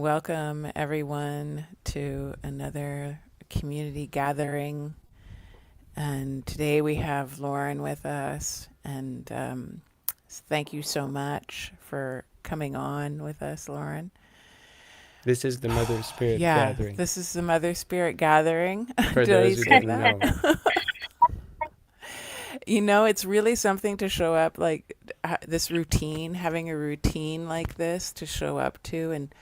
Welcome everyone to another community gathering. And today we have Lauren with us. And thank you so much for coming on with us, Lauren. This is the Mother Spirit Yeah, gathering. this is the Mother Spirit gathering. For Did I those who say didn't that? know. It's really something to show up like this routine, having a routine like this to show up to. And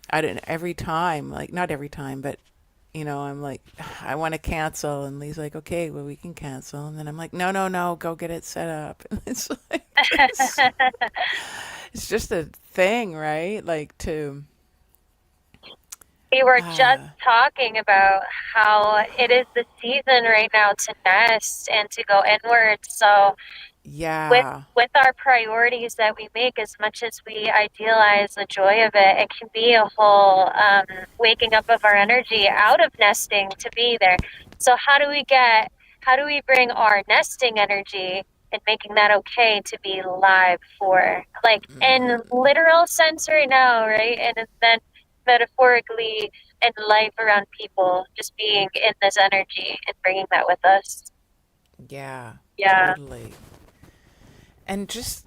I don't every time, like not every time, but I'm like, I want to cancel, and Lee's like, okay, well we can cancel, and then I'm like, no, no, no, go get it set up. And it's like this, it's just a thing, right? Like to, We were just uh, talking about how it is the season right now to nest and to go inward. So with yeah, with our priorities that we make, as much as we idealize the joy of it, it can be a whole waking up of our energy out of nesting to be there. So how do we bring our nesting energy and making that okay to be live for, like, in literal sense right now, right? And then metaphorically in life around people, just being in this energy and bringing that with us. yeah, Yeah. totally, and just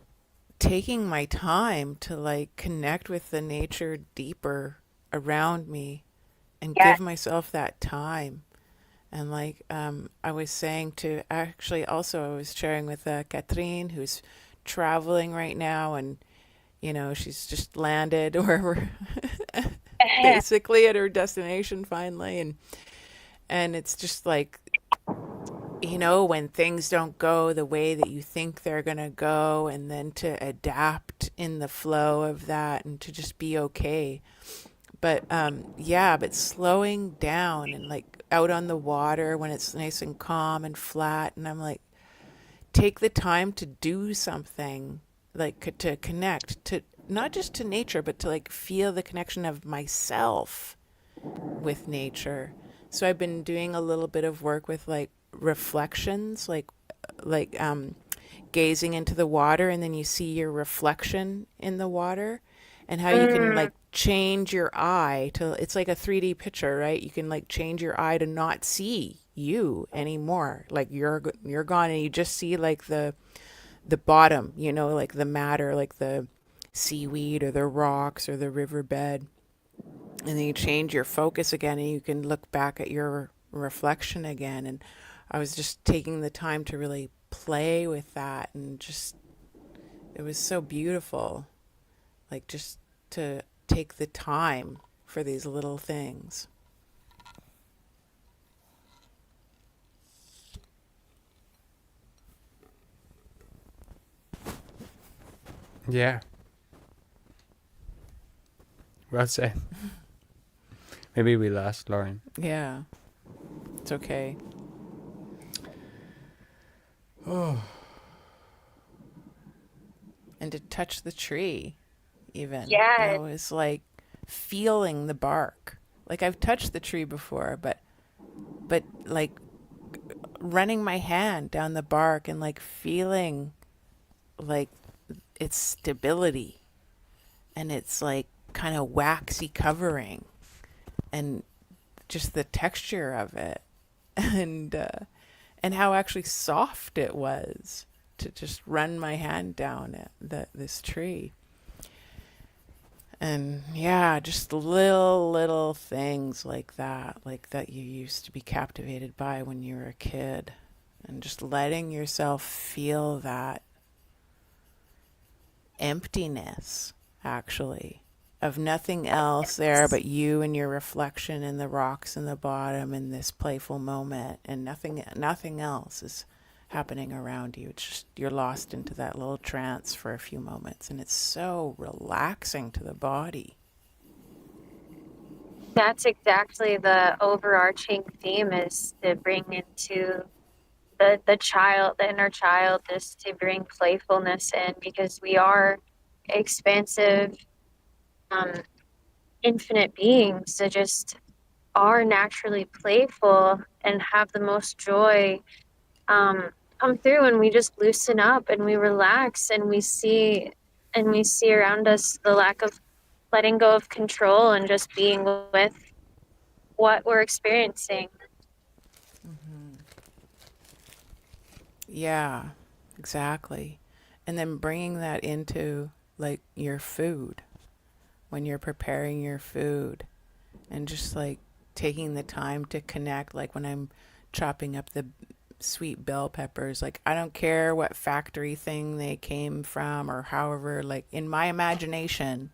taking my time to like connect with the nature deeper around me and Yeah. give myself that time. And like I was saying to actually also I was sharing with Catherine, who's traveling right now, and she's just landed or we're basically at her destination finally, and it's just like when things don't go the way that you think they're going to go, and then to adapt in the flow of that and to just be okay. But yeah, but slowing down and like out on the water when it's nice and calm and flat, and I'm like, take the time to do something, like to connect to not just to nature, but to like feel the connection of myself with nature. So I've been doing a little bit of work with like reflections, like gazing into the water, and then you see your reflection in the water, and how you can Mm. like change your eye to, it's like a 3D picture, right? You can like change your eye to not see you anymore, like you're gone, and you just see like the bottom, like the matter, like the seaweed or the rocks or the riverbed, and then you change your focus again, and you can look back at your reflection again. And I was just taking the time to really play with that, and just it was so beautiful, like just to take the time for these little things. Yeah, well said. Maybe we lost Lauren. Yeah, it's okay. Oh. And to touch the tree, even Yeah. that was like feeling the bark. Like I've touched the tree before, but like running my hand down the bark and like feeling like its stability, and it's like kind of waxy covering, and just the texture of it, and how actually soft it was to just run my hand down this tree. And yeah, just little things like that you used to be captivated by when you were a kid, and just letting yourself feel that emptiness, actually, of nothing else there but you and your reflection in the rocks in the bottom in this playful moment, and nothing else is happening around you. It's just you're lost into that little trance for a few moments, and it's so relaxing to the body. That's exactly the overarching theme, is to bring into the child, the inner child, is to bring playfulness in, because we are expansive, um, infinite beings that just are naturally playful and have the most joy um, come through, and we just loosen up and we relax, and we see around us the lack of letting go of control and just being with what we're experiencing. Yeah, exactly. And then bringing that into like your food when you're preparing your food and just like taking the time to connect. Like when I'm chopping up the sweet bell peppers, like I don't care what factory thing they came from or however, like in my imagination,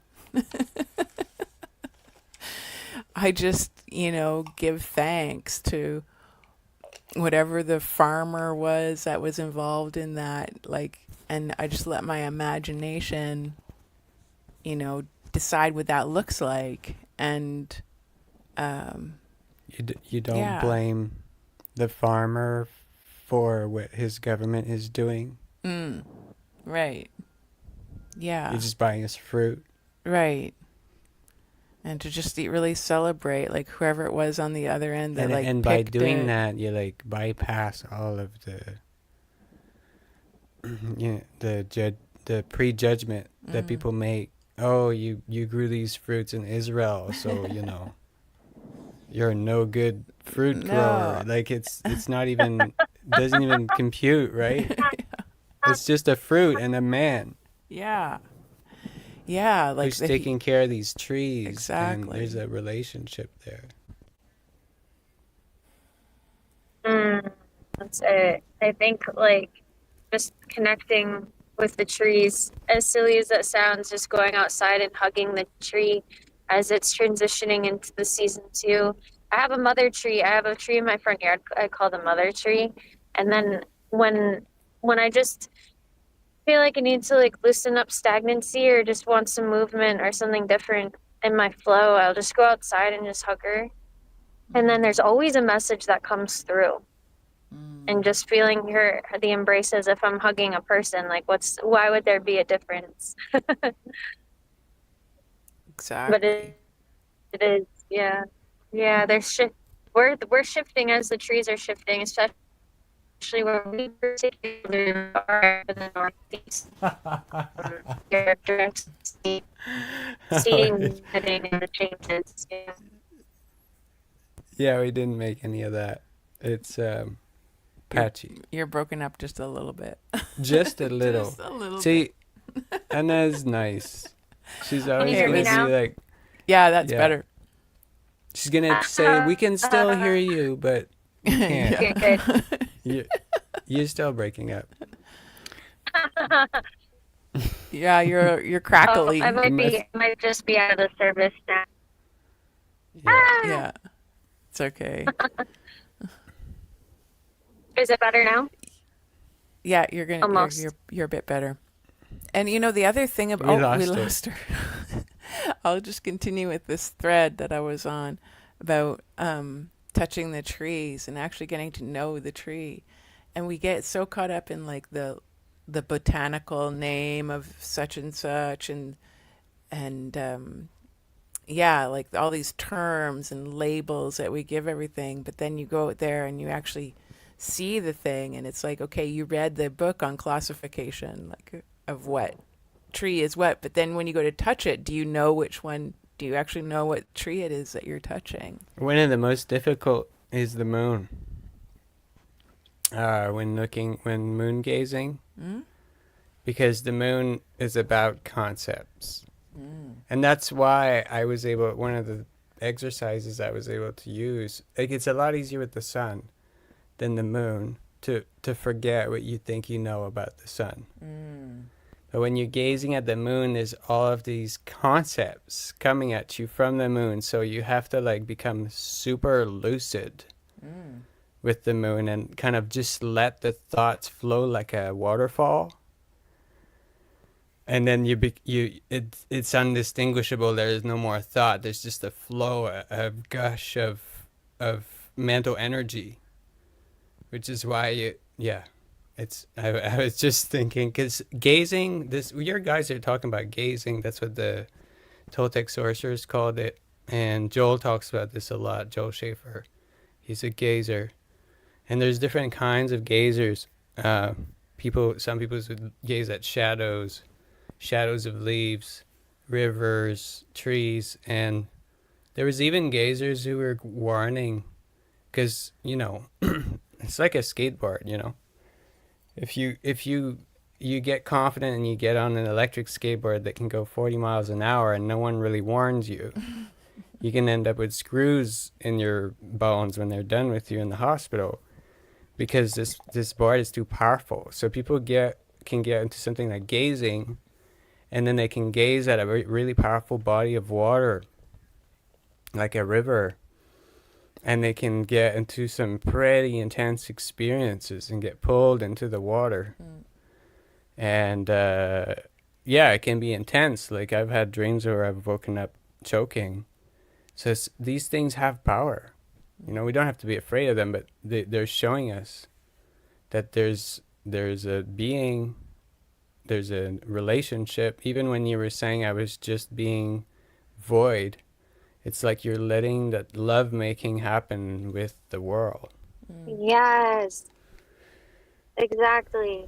I just, give thanks to whatever the farmer was that was involved in that, like, and I just let my imagination, decide what that looks like. And You don't yeah. blame the farmer for what his government is doing. Right. Yeah. You're just buying his fruit. Right. And to just really celebrate like whoever it was on the other end that And by doing that, you like bypass all of the the prejudgment that people make. Oh, you grew these fruits in Israel, so you're a no good fruit grower. Like it's not even doesn't even compute, right? It's just a fruit and a man. Yeah. Yeah, like who's taking care of these trees. Exactly. And there's a relationship there. That's it. I think like just connecting with the trees, as silly as that sounds, just going outside and hugging the tree as it's transitioning into the season 2. I have a mother tree. I have a tree in my front yard I call the mother tree. And then when I just feel like I need to like loosen up stagnancy or just want some movement or something different in my flow, I'll just go outside and just hug her. And then there's always a message that comes through. And just feeling the embrace as if I'm hugging a person. Like why would there be a difference? Exactly. But it is, yeah. Yeah, we're shifting as the trees are shifting, especially where we particularly are in the Northeast. You're directly seeing the changes. Yeah. Yeah, we didn't make any of that. It's patchy. You're broken up just a little bit. Just a little. Just a little See, Anna's nice. She's always hear going me to now? be like... Yeah, that's better. She's going to say, we can still hear you, but we can't. You're good. You're still breaking up. Yeah, you're crackly. I might just be out of the service now. Yeah. It's okay. Is it better now? Yeah, you're a bit better. And the other thing about we lost her. I'll just continue with this thread that I was on about touching the trees and actually getting to know the tree. And we get so caught up in like the botanical name of such and such and like all these terms and labels that we give everything, but then you go out there and you actually see the thing and it's like, okay, you read the book on classification like of what tree is what, but then when you go to touch it, do you actually know what tree it is that you're touching? One of the most difficult is the moon. When moon gazing, because the moon is about concepts. And that's why one of the exercises I was able to use, like it's a lot easier with the sun than the moon to forget what you think you know about the sun. But when you're gazing at the moon, there's all of these concepts coming at you from the moon. So you have to like become super lucid with the moon and kind of just let the thoughts flow like a waterfall. And then it's undistinguishable. There is no more thought. There's just a flow, a gush of mental energy, which is why I was just thinking, because gazing, your guys are talking about gazing. That's what the Toltec sorcerers called it. And Joel talks about this a lot, Joel Schaefer. He's a gazer. And there's different kinds of gazers. Some people would gaze at shadows of leaves. rivers, trees, and there was even gazers who were warning, because it's like a skateboard. If you get confident and you get on an electric skateboard that can go 40 miles an hour and no one really warns you, you can end up with screws in your bones when they're done with you in the hospital, because this board is too powerful. So people can get into something like gazing, and then they can gaze at a really powerful body of water, like a river, and they can get into some pretty intense experiences and get pulled into the water. And yeah, it can be intense. Like, I've had dreams where I've woken up choking. So these things have power. We don't have to be afraid of them, but they're showing us that there's a being, there's a relationship. Even when you were saying I was just being void, it's like you're letting that love making happen with the world. Yes, exactly.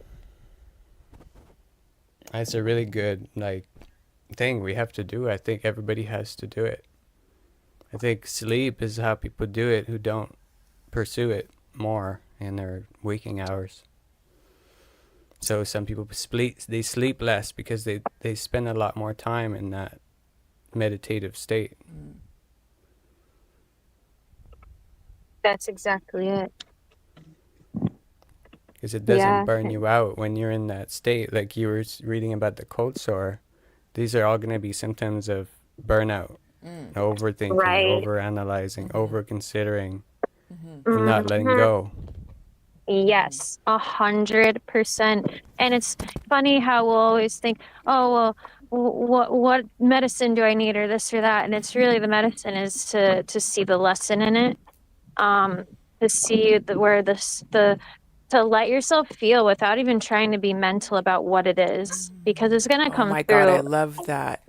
It's a really good thing we have to do. I think everybody has to do it. I think sleep is how people do it who don't pursue it more in their waking hours. So some people sleep less because they spend a lot more time in that meditative state. That's exactly it. Because it doesn't burn you out when you're in that state. Like you were reading about the cold sore. These are all going to be symptoms of burnout. Overthinking, overanalyzing, over-considering, and not letting go. Yes, 100%. And it's funny how we'll always think, oh, well, what medicine do I need, or this or that? And it's really, the medicine is to see the lesson in it, to see to let yourself feel without even trying to be mental about what it is, because it's going to come through. Oh my God, I love that.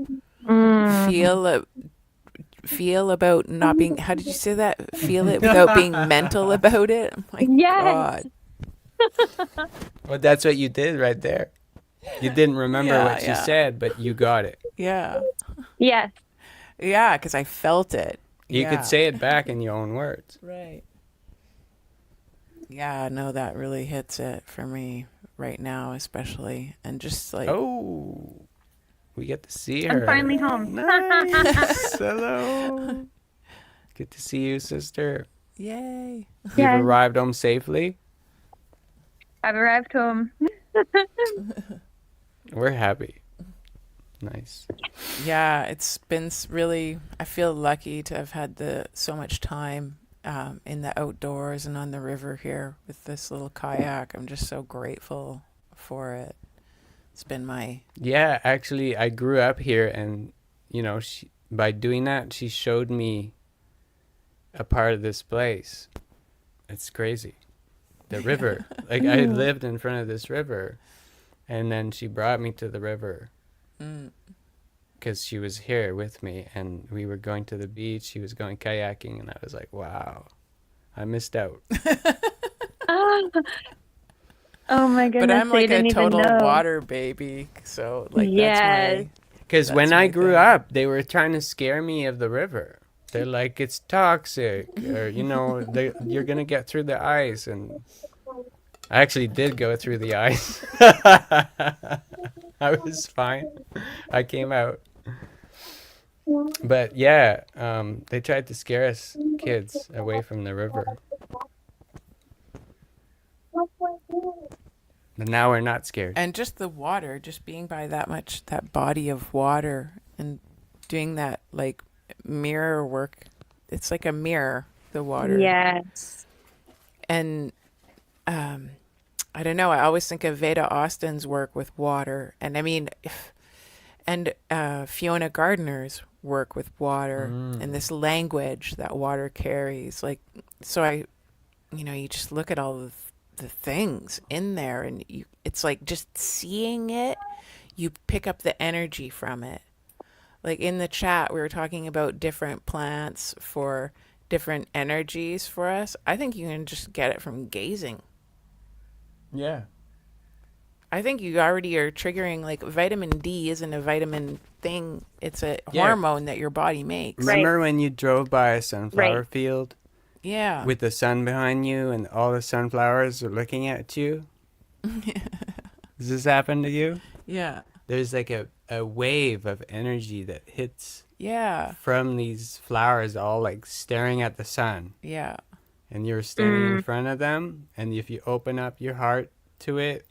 Feel about not being, how did you say that? Feel it without being mental about it? Oh my God. Well, that's what you did right there. You didn't remember what you said, but you got it. Yeah. Yes. Yeah, because I felt it. You could say it back in your own words. Right. Yeah, no, that really hits it for me right now, especially. And just like... Oh, we get to see her. I'm finally home. Nice. Hello. Good to see you, sister. Yay. You've arrived home safely? I've arrived home. We're happy. Nice. Yeah, it's been really, I feel lucky to have had so much time in the outdoors and on the river here with this little kayak. I'm just so grateful for it. It's been my... Yeah, actually, I grew up here, and, by doing that, she showed me a part of this place. It's crazy. The river. I lived in front of this river, and then she brought me to the river because she was here with me, and we were going to the beach. She was going kayaking, and I was like, wow, I missed out. Oh my goodness. But I'm like a total water baby, so that's my... Because when I grew up, they were trying to scare me of the river. They're like, it's toxic, or, you're going to get through the ice. And I actually did go through the ice. I was fine. I came out. But yeah, they tried to scare us kids away from the river. But now we're not scared. And just the water, just being by that body of water and doing that like mirror work. It's like a mirror, the water. Yes. And I don't know, I always think of Veda Austin's work with water. And I mean, Fiona Gardner's work with water and this language that water carries. Like, so you just look at all the things in there, and it's like just seeing it, you pick up the energy from it. Like in the chat, we were talking about different plants for different energies for us. I think you can just get it from gazing. Yeah. I think you already are triggering, like, vitamin D isn't a vitamin thing. It's a Yeah. hormone that your body makes. Remember when you drove by a sunflower field Yeah. with the sun behind you and all the sunflowers are looking at you? Does this happen to you? Yeah. There's like a wave of energy that hits Yeah. from these flowers all like staring at the sun. Yeah. And you're standing in front of them, and if you open up your heart to it,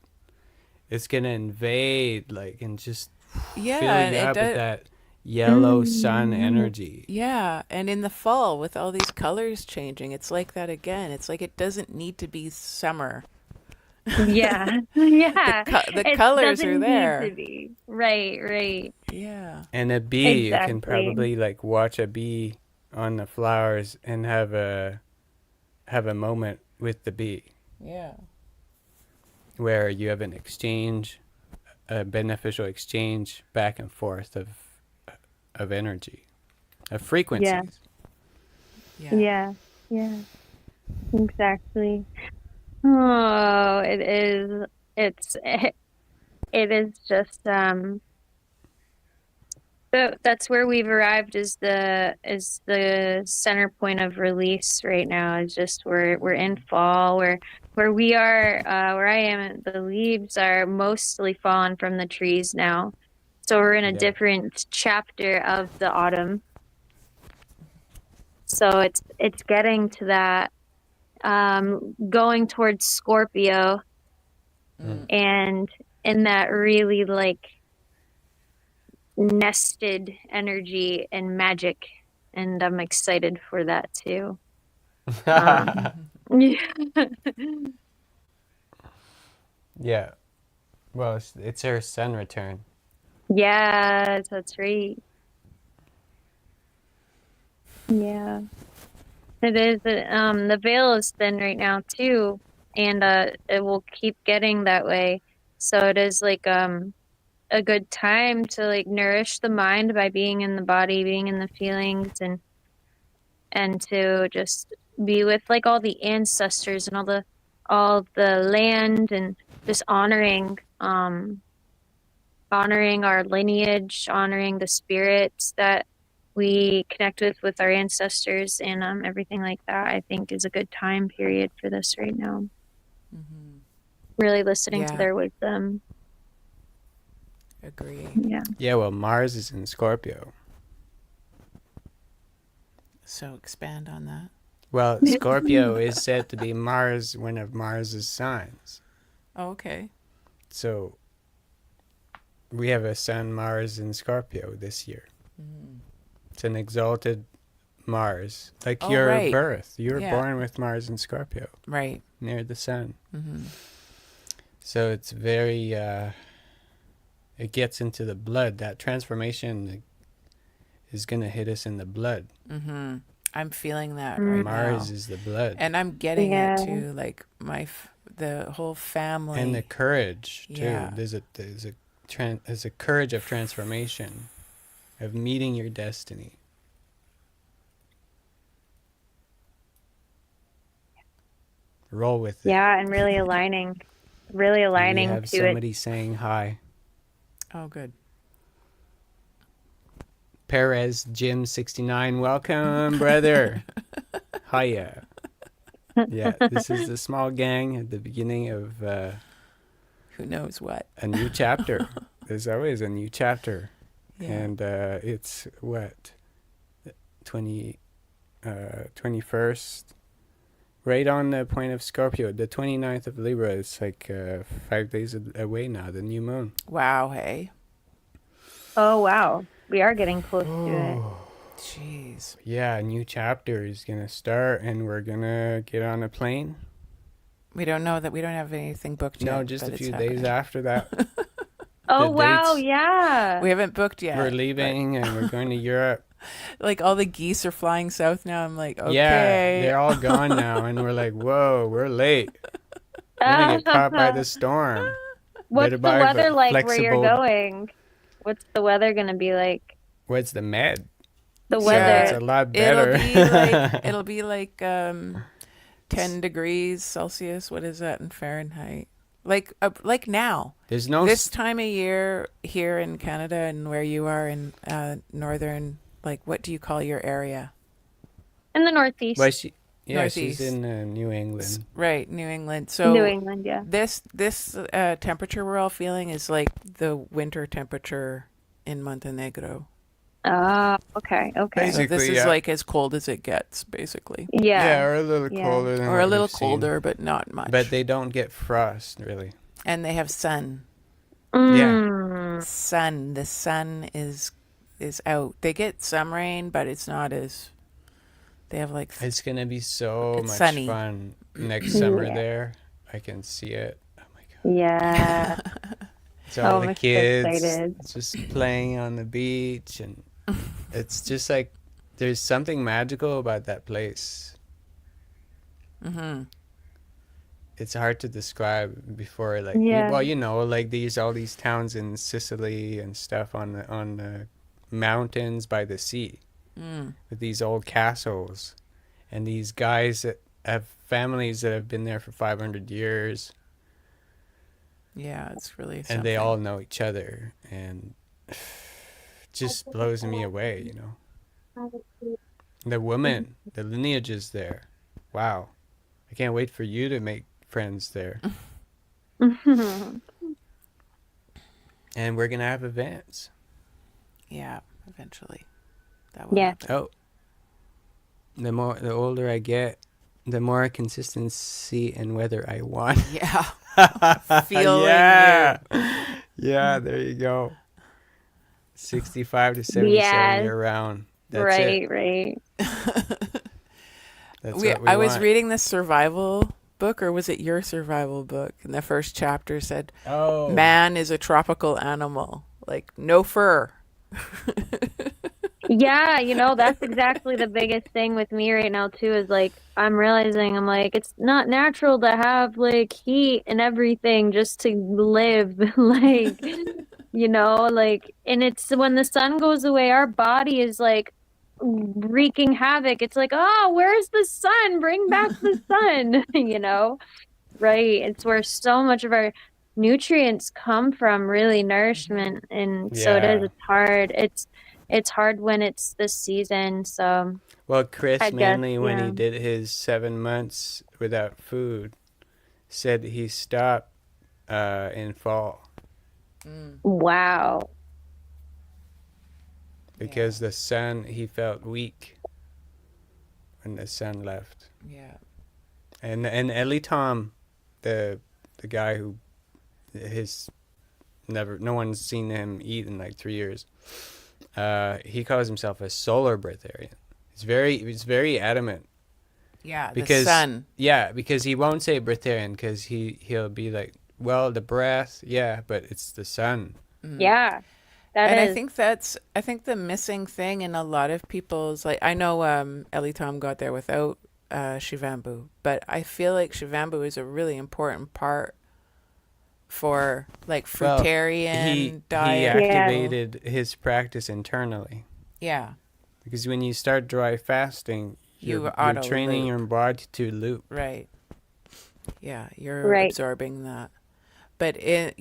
it's gonna invade, like, and just Yeah. fill And you it up does. with that yellow sun energy. Yeah. And in the fall, with all these colors changing, it's like that again. It's like it doesn't need to be summer. Yeah. Yeah. The It colors doesn't are there. need to be. Right, right. Yeah. And a bee, you can Exactly. probably like watch a bee on the flowers and have a moment with the bee Yeah. where you have an exchange, a beneficial exchange back and forth of energy, of frequencies. Yeah. Yeah. Yeah. Exactly. Oh, it is. It is just that's where we've arrived is the center point of release right now. Is just we're in fall where we are where I am. The leaves are mostly fallen from the trees now, so we're in a Yeah. different chapter of the autumn. So it's getting to that going towards Scorpio and in that really like nested energy and magic, and I'm excited for that too. Yeah. Yeah. Well, it's her sun return. Yes, that's right. Yeah. It is. The veil is thin right now too, and it will keep getting that way. So it is like a good time to like nourish the mind by being in the body, being in the feelings, and to just be with like all the ancestors and all the land, and just honoring our lineage, honoring the spirits that we connect with our ancestors, and everything like that. I think is a good time period for this right now. Really listening to Yeah. their wisdom. Agree. Yeah. Yeah, well, Mars is in Scorpio. So expand on that. Well, Scorpio is said to be Mars, one of Mars's signs. Oh, okay. So we have a sun Mars in Scorpio this year. It's an exalted Mars, like Oh, your right. birth. You were Yeah. born with Mars in Scorpio, Right. near the sun. Mm-hmm. So it's very, it gets into the blood. That transformation is going to hit us in the blood. Mm-hmm. I'm feeling that right Mars now. is the blood. And I'm getting Yeah. it too. Like the whole family. And the courage, too. Yeah. There's a courage of transformation, of meeting your destiny. Roll with it. Yeah, and really aligning We have to it. somebody saying hi. Oh, good. Perez Jim 69, welcome, brother. Hiya. Yeah, this is the small gang at the beginning of Who knows what? a new chapter. There's always a new chapter. Yeah. And it's what? 21st? Right on the point of Scorpio. The 29th of Libra. It's like 5 days away now, the new moon. Wow. Hey. Oh wow, we are getting close to it. Jeez. Yeah, a new chapter is going to start, and we're going to get on a plane. We don't know that we don't have anything booked yet. No, just but a it's few days happening. after that. Oh wow, dates- yeah. We haven't booked yet. We're but, leaving, and we're going to Europe. like all the geese are flying south now. I'm like, okay. Yeah, they're all gone now, and we're like, whoa, we're late. We're going to get caught by the storm. What's Better the buy weather like where flexible- you're going? What's the weather gonna be like? What's the med? The Yeah, weather. it's a lot better. It'll be like 10 degrees Celsius. What is that in Fahrenheit? like now. There's no This time of year here in Canada and where you are in northern, like, what do you call your area? In the Northeast. Well, she's Northeast. in New England. Right, New England. New So England, yeah. this temperature we're all feeling is like the winter temperature in Montenegro. Okay, okay. So this Basically, is yeah. like as cold as it gets, basically, Yeah, Yeah. or a little Yeah. colder than or a what little we've seen. colder, but not much. But they don't get frost, really. And they have sun. Mm. Sun. The sun is out. They get some rain, but it's not as. They have like It's going to be so It's much sunny. fun next summer Yeah. there. I can see it. Oh my God. Yeah. It's all Oh, the I'm so kids excited. just playing on the beach. And it's just like, there's something magical about that place. Mm-hmm. It's hard to describe before, like, Yeah. well, you know, like all these towns in Sicily and stuff on the mountains by the sea with these old castles and these guys that have families that have been there for 500 years Yeah, it's really and something. they all know each other, and it just blows me away, you know. The woman, the lineages there. Wow. I can't wait for you to make friends there. And we're going to have events. Yeah, eventually. That will Yeah. happen. Oh. The older I get, the more consistency in whether I want. Yeah. Feeling yeah. Yeah, there you go. 65 to 77 Yes. year round. That's right, it. right. That's what we I was want. reading this survival book, or was it your survival book? And the first chapter said, Oh. man is a tropical animal, like no fur. Yeah, that's exactly the biggest thing with me right now too, is like I'm realizing I'm like it's not natural to have like heat and everything just to live like like, and it's when the sun goes away our body is like wreaking havoc. It's like, oh, where's the sun? Bring back the sun. Right? It's where so much of our nutrients come from, really nourishment, and so it is. Yeah. It's hard. It's hard when it's this season. So Well, Chris I guess, Manley, when he yeah. did his 7 months without food, said he stopped in fall Wow. because the sun, he felt weak when the sun left. Yeah. And Ellie Tom, the guy who no one's seen him eat in like 3 years. He calls himself a solar breatharian. It's very adamant. Yeah, Because the sun. Yeah, because he won't say breatharian because he'll be like, well, the breath, yeah, but it's the sun. Yeah. That And is. I think the missing thing in a lot of people's, like, I know Ellie Tom got there without Shivambu, but I feel like Shivambu is a really important part for like Well, fruitarian he diet. activated his practice internally Yeah, because when you start dry fasting, You you're auto training loop. your body to loop. right. Yeah, you're Right. absorbing that. But I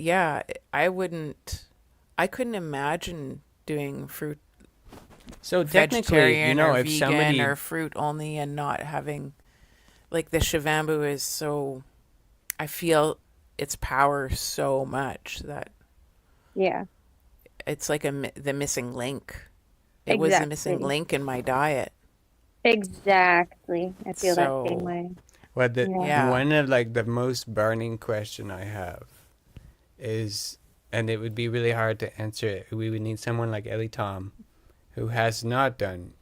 couldn't imagine doing fruit So technically, vegetarian or if vegan somebody or fruit only and not having, like, the Shivambu is so, I feel its power so much that Yeah. it's like the missing link. It was the missing Exactly. link in my diet. Exactly. I feel that same So- way. Well, Yeah. one of like the most burning question I have is, and it would be really hard to answer it. We would need someone like Ellie Tom, who has not done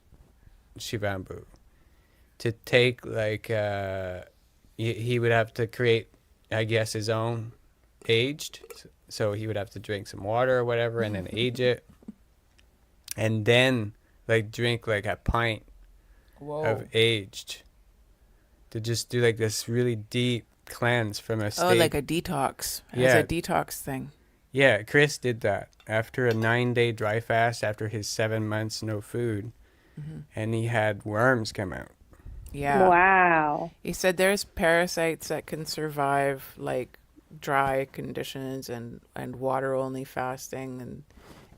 Shivambu, to take like he would have to create, I guess, his own aged. So he would have to drink some water or whatever, and then age it, and then like drink like a pint of aged, to just do like this really deep cleanse from a state. Oh, like a detox. Yeah. As a detox thing. Yeah, Chris did that after a 9-day dry fast after his 7 months no food, and he had worms come out. Yeah. Wow. He said there's parasites that can survive like dry conditions and water only fasting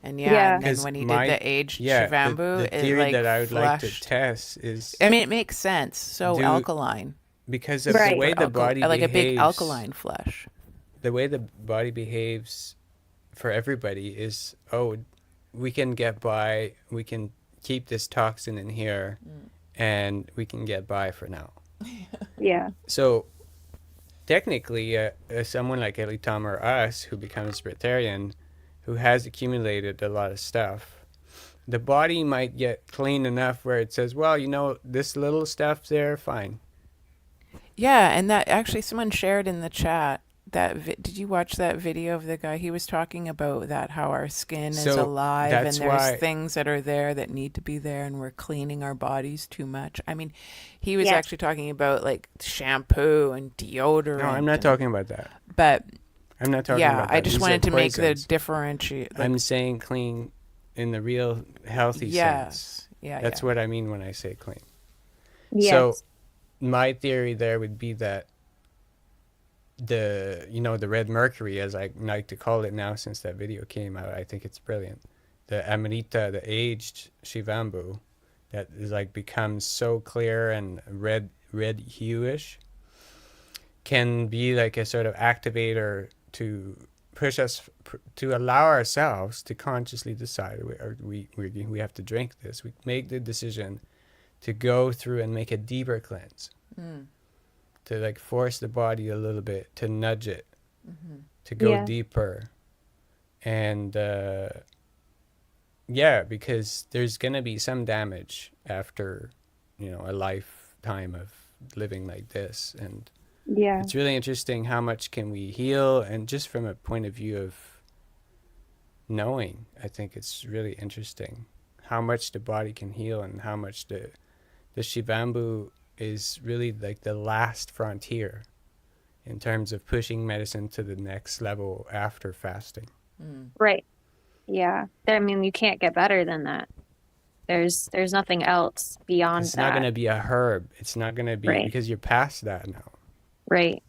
and yeah, Yeah. and then 'Cause when he did my- the aged Yeah, Shivambu, the it theory like that I would like to flushed. test is I mean, it makes sense. So Do- alkaline, because of the Right. way the body like a big behaves. alkaline flesh. The way the body behaves for everybody is, we can get by, we can keep this toxin in here, and we can get by for now. Yeah. So technically, someone like Elitam or us who becomes vegetarian, who has accumulated a lot of stuff, the body might get clean enough where it says, well, this little stuff there, fine. Yeah, and that actually someone shared in the chat did you watch that video of the guy? He was talking about that, how our skin is So alive and that's there's why- things that are there that need to be there and we're cleaning our bodies too much. I mean, he was Yes. actually talking about like shampoo and deodorant. No, I'm not talking about that. But I'm not talking yeah, about that. I just These wanted are to make the poisons. differentiate. I'm saying clean in the real healthy sense. yes, yeah, That's yeah. what I mean when I say clean. Yes. So my theory there would be that the red mercury, as I like to call it now since that video came out, I think it's brilliant. The Amrita, the aged Shivambu, that is like becomes so clear and red hueish, can be like a sort of activator to push us to allow ourselves to consciously decide we have to drink this. We make the decision to go through and make a deeper cleanse. To like force the body a little bit, to nudge it, to go Yeah. deeper. And because there's going to be some damage after, a lifetime of living like this. And Yeah. it's really interesting how much can we heal. And just from a point of view of knowing, I think it's really interesting how much the body can heal and how much the Shivambu is really like the last frontier in terms of pushing medicine to the next level after fasting. Right. Yeah. I mean, you can't get better than that. There's nothing else beyond It's that. not going to be a herb. It's not going to be Right. because you're past that now. Right.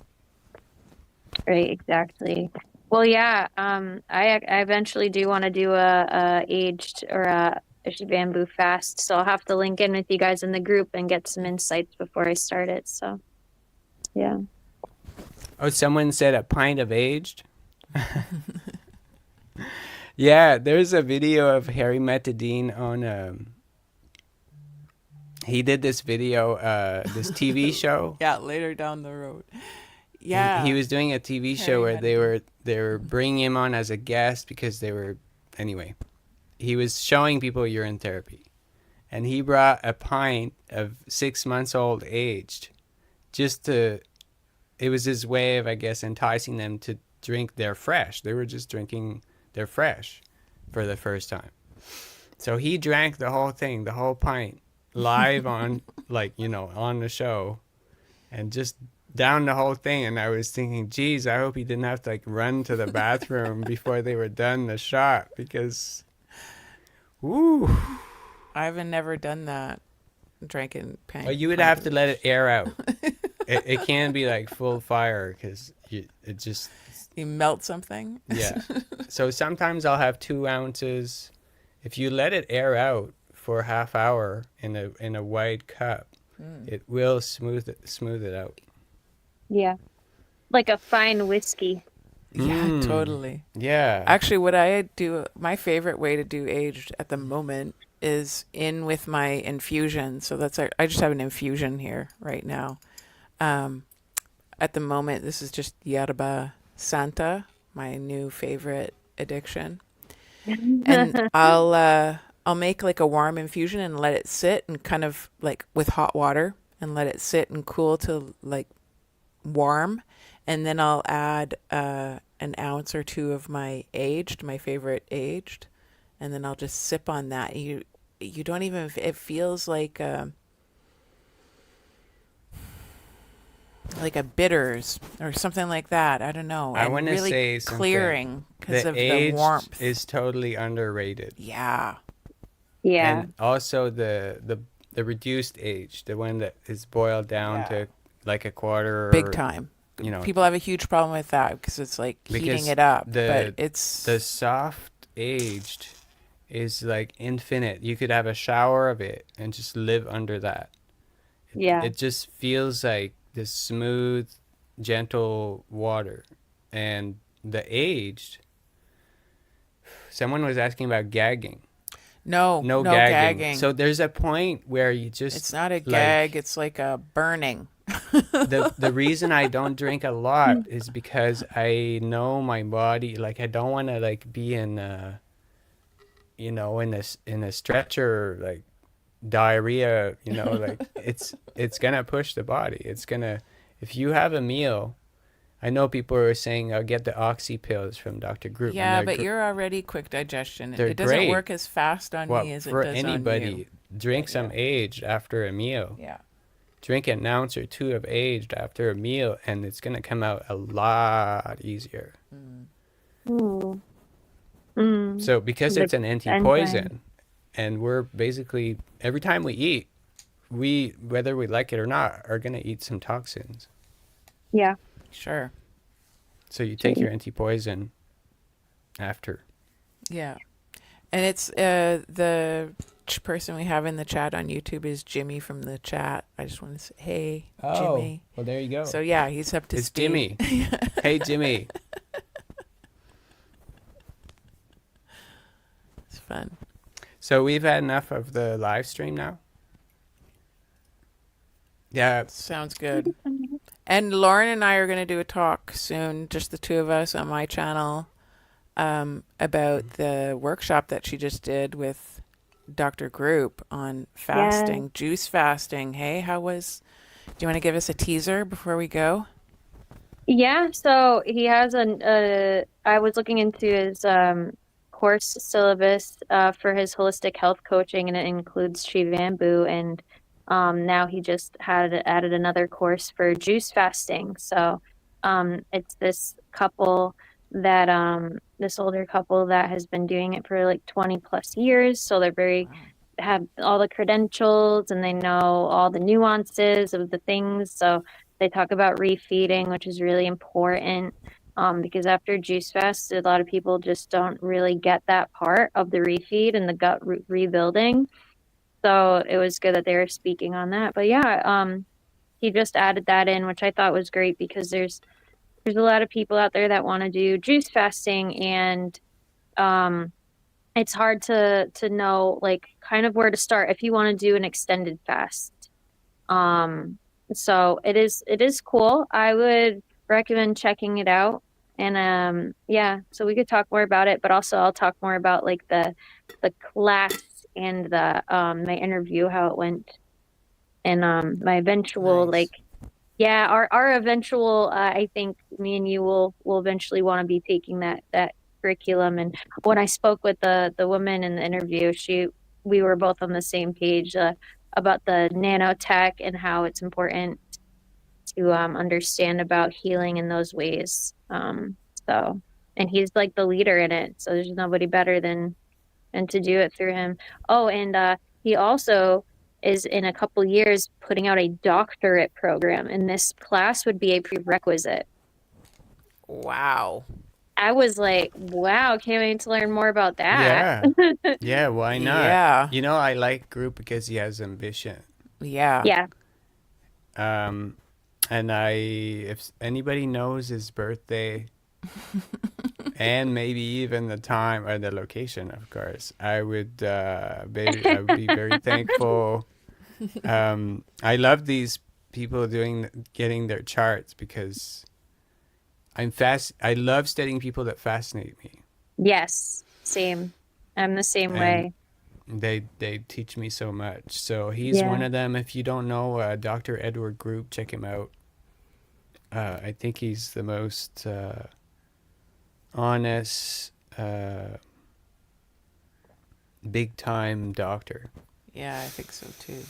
Right. Exactly. Well, yeah. I eventually do want to do a aged or a bamboo fast, so I'll have to link in with you guys in the group and get some insights before I start it. So, yeah. Oh, someone said a pint of aged. Yeah, there's a video of Harry Metadine on. He did this video, this TV show. Yeah, later down the road. Yeah. He was doing a TV show Harry where they were bringing him on as a guest because anyway. He was showing people urine therapy, and he brought a pint of 6 months old aged, it was his way of, I guess, enticing them to drink their fresh. They were just drinking their fresh for the first time. So he drank the whole thing, the whole pint, live on, on the show, and just down the whole thing. And I was thinking, geez, I hope he didn't have to run to the bathroom before they were done the shot, because ooh. I've never done that. Drinking pain. Oh, you would have to let it air out. It can be full fire because it just. You melt something. Yeah. So sometimes I'll have 2 ounces. If you let it air out for a half hour in a wide cup, it will smooth it out. Yeah. Like a fine whiskey. Yeah, totally. Yeah. Actually, what I do, my favorite way to do aged at the moment is in with my infusion. So I just have an infusion here right now. At the moment, this is just Yerba Santa, my new favorite addiction. And I'll make a warm infusion and let it sit and kind of with hot water and let it sit and cool to warm. And then I'll add an ounce or 2 of my favorite aged, and then I'll just sip on that. You don't even, it feels like a bitters or something like that. I don't know. I And want to really say something. clearing because The of the aged warmth. is totally underrated. Yeah. Yeah. And also the reduced age, the one that is boiled down Yeah. to a quarter. Big time. you know, people have a huge problem with that because it's like heating because it up. the But it's the soft aged is like infinite. You could have a shower of it and just live under that. Yeah. It just feels like this smooth, gentle water. And the aged, someone was asking about gagging. no gagging. So there's a point where you just, it's not a like, gag. It's like a burning. the reason I don't drink a lot is because I know my body, like I don't want to like be in you know, in a stretcher, like diarrhea, you know, like it's gonna push the body. It's gonna, if you have a meal, I know people are saying I'll get the oxy pills from Dr. Group. Yeah, but you're already quick digestion. They're It doesn't great. work as fast on well, me as it for does anybody, on you. drink some aged after a meal. Yeah. Drink an ounce or two of aged after a meal, and it's gonna come out a lot easier. Ooh. Mm. So because The it's an anti-poison, and we're basically, every time we eat, we, whether we like it or not, are gonna eat some toxins. Yeah. Sure. So you take your anti-poison after. Yeah. And it's the person we have in the chat on YouTube is Jimmy from the chat. I just want to say, hey, Jimmy. well, there you go. So yeah, he's up to It's speed. Jimmy. Hey, Jimmy. It's fun. So we've had enough of the live stream now? Yeah. Sounds good. And Lauren and I are going to do a talk soon, just the two of us on my channel, about the workshop that she just did with Dr. Group on fasting, juice fasting. Hey, do you want to give us a teaser before we go? Yeah, so he has I was looking into his course syllabus for his holistic health coaching, and it includes Sri Vambu, and now he just added another course for juice fasting. So it's this couple that this older couple that has been doing it for like 20 plus years. So they're have all the credentials, and they know all the nuances of the things. So they talk about refeeding, which is really important because after juice fast, a lot of people just don't really get that part of the refeed and the gut rebuilding. So it was good that they were speaking on that. But yeah, he just added that in, which I thought was great because there's a lot of people out there that want to do juice fasting, and it's hard to know like kind of where to start if you want to do an extended fast. So it is cool. I would recommend checking it out. And yeah, so we could talk more about it, but also I'll talk more about like the class and the my interview, how it went, and my eventual Nice. our eventual I think me and you will eventually want to be taking that curriculum. And when I spoke with the woman in the interview, we were both on the same page about the nanotech and how it's important to understand about healing in those ways. So, and he's like the leader in it, so there's nobody better than to do it through him. Oh, and he also is in a couple years putting out a doctorate program, and this class would be a prerequisite. Wow. I was like, wow, can't wait to learn more about that. Yeah. Yeah, why not? Yeah. You know, I like Group because he has ambition. Yeah. Yeah. And if anybody knows his birthday and maybe even the time or the location, of course, I would be very thankful. I love these people getting their charts because I love studying people that fascinate me. Yes, same. I'm the same way. They teach me so much. So he's one of them. If you don't know Dr. Edward Group, check him out. I think he's the most honest, big time doctor. Yeah, I think so too.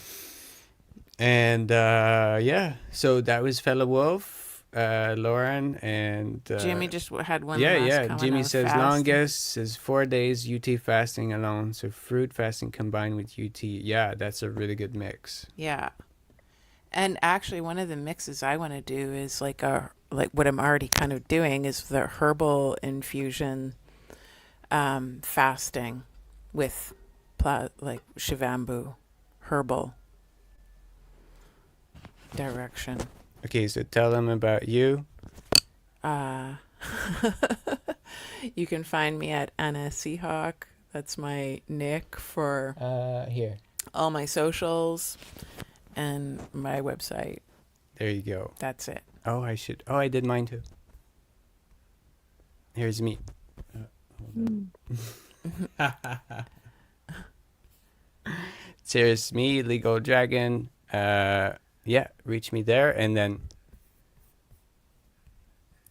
And yeah, so that was Fellow Wolf, Lauren, and Jimmy just had one. yeah, last yeah. comment Jimmy on says fasting. longest is 4 days UT fasting alone, so fruit fasting combined with UT. Yeah, that's a really good mix. Yeah. And actually, one of the mixes I want to do is like what I'm already kind of doing is the herbal infusion fasting with like Shivambu herbal direction. Okay, so tell them about you. You can find me at Anna Seahawk. That's my nick for Here. all my socials and my website. There you go. That's it. Oh, I did mine too. Here's me. So here's me, Legal Dragon. Yeah, reach me there, and then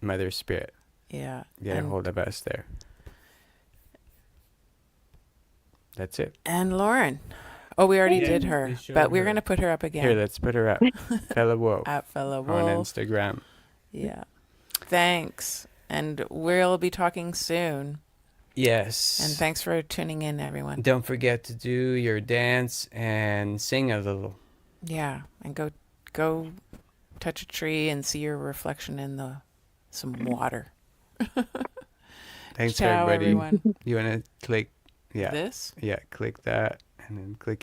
Mother Spirit. Yeah. Get a hold of us there. That's it. And Lauren. Oh, we already Yeah, did we her, showed but we're her. going to put her up again. Here, let's put her up. Fella Wolf At Fella on Wolf. Instagram. Yeah. Thanks. And we'll be talking soon. Yes. And thanks for tuning in, everyone. Don't forget to do your dance and sing a little. Yeah. And go touch a tree and see your reflection in some water. Thanks, Ciao, everybody. everyone. You want to click? Yeah. This? Yeah, click that and then click